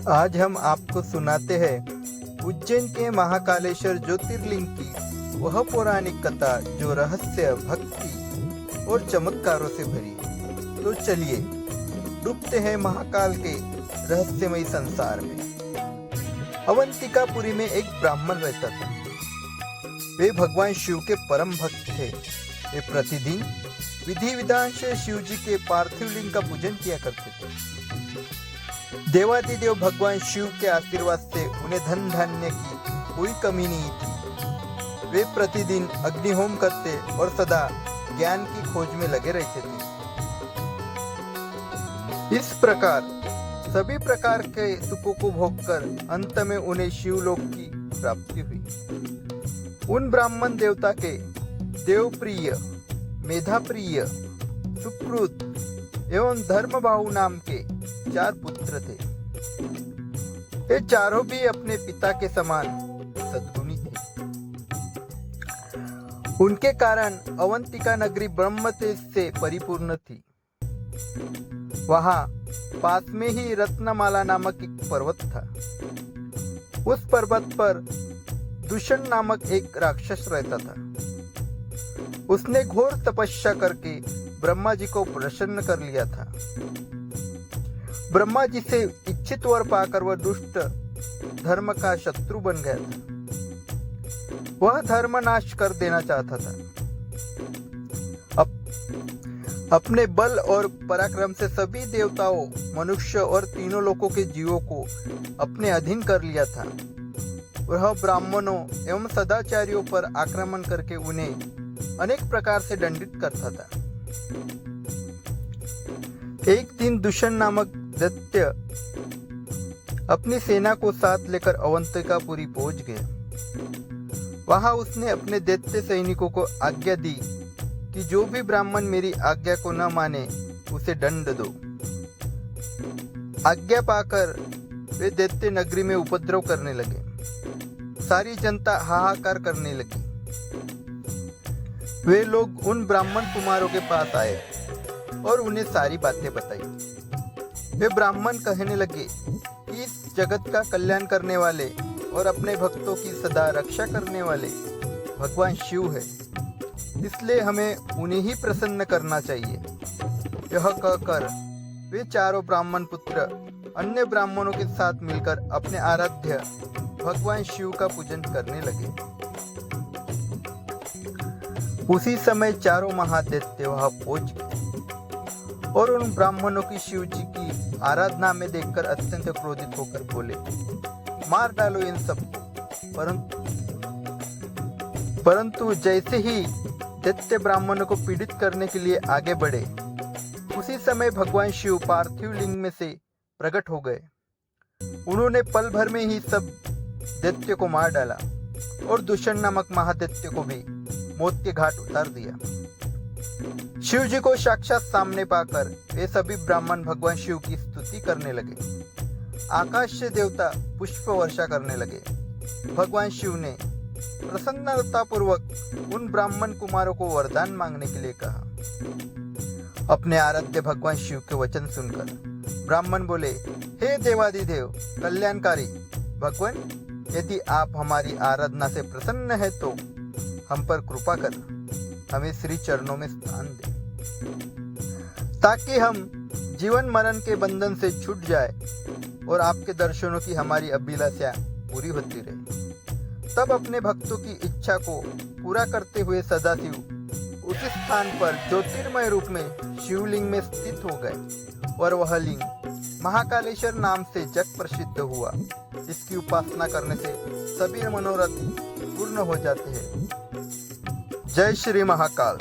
आज हम आपको सुनाते हैं उज्जैन के महाकालेश्वर ज्योतिर्लिंग की वह पौराणिक कथा जो रहस्य, भक्ति और चमत्कारों से भरी है। तो चलिए डूबते हैं महाकाल के रहस्यमय संसार में। अवंतिकापुरी में एक ब्राह्मण रहता था। वे भगवान शिव के परम भक्त थे। वे प्रतिदिन विधि विधान से शिव जी के पार्थिव लिंग का पूजन किया करते थे। देवादिदेव भगवान शिव के आशीर्वाद से उन्हें धन धान्य की कोई कमी नहीं थी। वे प्रतिदिन अग्निहोम करते और सदा ज्ञान की खोज में लगे रहते थे। इस प्रकार सभी प्रकार के सुखों को भोगकर अंत में उन्हें शिवलोक की प्राप्ति हुई। उन ब्राह्मण देवता के देवप्रिय, मेधाप्रिय, सुकृत एवं धर्मबाहु नाम के 4 पुत्र थे। ये चारों भी अपने पिता के समान सद्गुणी थे। उनके कारण अवंतिका नगरी ब्रह्म तेज से परिपूर्ण थी। वहां पास में ही रत्नमाला नामक एक पर्वत था। उस पर्वत पर दूषण नामक एक राक्षस रहता था। उसने घोर तपस्या करके ब्रह्मा जी को प्रसन्न कर लिया था। ब्रह्मा जी से इच्छित वर पाकर वह दुष्ट धर्म का शत्रु बन गया था। वह धर्म नाश कर देना चाहता था। अपने बल और पराक्रम से सभी देवताओं, मनुष्य और तीनों लोकों के जीवों को अपने अधीन कर लिया था। वह ब्राह्मणों एवं सदाचारियों पर आक्रमण करके उन्हें अनेक प्रकार से दंडित करता था। एक दिन दूषण नामक दैत्य अपनी सेना को साथ लेकर अवंतिकापुरी पहुंच गया। वहां उसने अपने दैत्य सैनिकों को आज्ञा दी कि जो भी ब्राह्मण मेरी आज्ञा को न माने उसे दंड दो। आज्ञा पाकर वे दैत्य नगरी में उपद्रव करने लगे। सारी जनता हाहाकार करने लगी। वे लोग उन ब्राह्मण कुमारों के पास आए और उन्हें सारी बातें बताई। वे ब्राह्मण कहने लगे कि इस जगत का कल्याण करने वाले और अपने भक्तों की सदा रक्षा करने वाले भगवान शिव है, इसलिए हमें उन्हें ही प्रसन्न करना चाहिए। यह कहकर वे चारों ब्राह्मण पुत्र अन्य ब्राह्मणों के साथ मिलकर अपने आराध्य भगवान शिव का पूजन करने लगे। उसी समय चारों महादैत्य वहां पहुंच गए और उन ब्राह्मणों की शिव जी की आराधना में देखकर अत्यंत क्रोधित होकर बोले, मार डालो इन सबको। परंतु जैसे ही दैत्य ब्राह्मणों को पीड़ित करने के लिए आगे बढ़े, उसी समय भगवान शिव पार्थिव लिंग में से प्रकट हो गए। उन्होंने पल भर में ही सब दैत्य को मार डाला और दूषण नामक महादैत्य को भी मौत के घाट उतार दिया। शिव जी को साक्षात सामने पाकर वे सभी ब्राह्मण भगवान शिव की स्तुति करने लगे। आकाश से देवता पुष्प वर्षा करने लगे। भगवान शिव ने प्रसन्नतापूर्वक उन ब्राह्मण कुमारों को वरदान मांगने के लिए कहा। अपने आराध्य भगवान शिव के वचन सुनकर ब्राह्मण बोले, हे देवादिदेव कल्याणकारी भगवान, यदि आप हमारी आराधना से प्रसन्न है तो हम पर कृपा कर हमें श्री चरणों में स्थान दे, ताकि हम जीवन मरण के बंधन से छूट जाए और आपके दर्शनों की हमारी अभिलाषा पूरी होती रहे। तब अपने भक्तों की इच्छा को पूरा करते हुए सदाशिव उसी स्थान पर ज्योतिर्मय रूप में शिवलिंग में स्थित हो गए और वह लिंग महाकालेश्वर नाम से जग प्रसिद्ध हुआ। इसकी उपासना करने से सभी मनोरथ पूर्ण हो जाते हैं। जय श्री महाकाल।